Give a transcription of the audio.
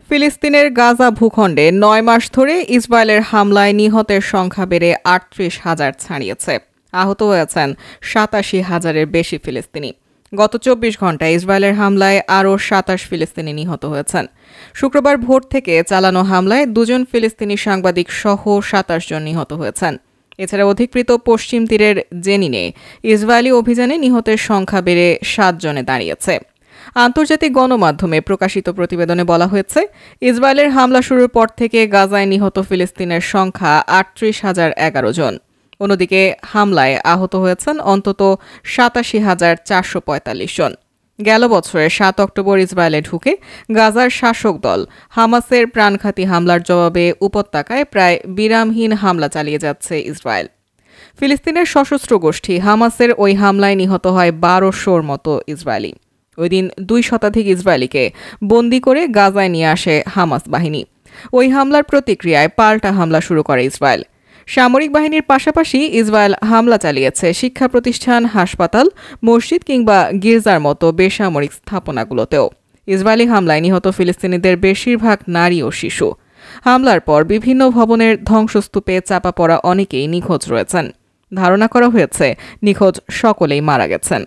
ফিলিস্তিনের গাজা ভূখণ্ডে ৯ মাস ধরে ইসরায়েলের হামলায় নিহতের সংখ্যা বেড়ে ৩৮,০০০ ছাড়িয়েছে। আহত হয়েছেন ৮৭,০০০-এর বেশি ফিলিস্তিনি। গত ২৪ ঘণ্টায় ইসরায়েলের হামলায় আরও ২৭ ফিলিস্তিনি নিহত হয়েছেন। শুক্রবার ভোর থেকে চালানো হামলায় ২ ফিলিস্তিনি সাংবাদিক সহ ২৭ জন নিহত হয়েছেন। এছাড়া অধিকৃত পশ্চিম তীরের জেনিনে ইসরায়েলি অভিযানে নিহতের সংখ্যা বেড়ে ৭ জনে দাঁড়িয়েছে। আন্তর্জাতিক গণমাধ্যমে প্রকাশিত প্রতিবেদনে বলা হয়েছে, ইসরায়েলের হামলা শুরুর পর থেকে গাজায় নিহত ফিলিস্তিনের সংখ্যা ৩৮,০১১ জন। অন্যদিকে হামলায় আহত হয়েছেন অন্তত ৮৭,৪৪৫ জন। গেল বছরের ৭ অক্টোবর ইসরায়েলে ঢুকে গাজার শাসক দল হামাসের প্রাণঘাতী হামলার জবাবে উপত্যকায় প্রায় বিরামহীন হামলা চালিয়ে যাচ্ছে ইসরায়েল। ফিলিস্তিনের সশস্ত্র গোষ্ঠী হামাসের ওই হামলায় নিহত হয় ১২০০-র মতো ইসরায়েলি। ওই দিন ২ শতাধিক ইসরায়েলিকে বন্দী করে গাজায় নিয়ে আসে হামাস বাহিনী। ওই হামলার প্রতিক্রিয়ায় পাল্টা হামলা শুরু করে ইসরায়েল। সামরিক বাহিনীর পাশাপাশি ইসরায়েল হামলা চালিয়েছে শিক্ষা প্রতিষ্ঠান, হাসপাতাল, মসজিদ কিংবা গির্জার মতো বেসামরিক স্থাপনাগুলোতেও। ইসরায়েলি হামলায় নিহত ফিলিস্তিনিদের বেশিরভাগ নারী ও শিশু। হামলার পর বিভিন্ন ভবনের ধ্বংসস্তূপে চাপা পড়া অনেকেই নিখোঁজ রয়েছেন। ধারণা করা হয়েছে নিখোঁজ সকলেই মারা গেছেন।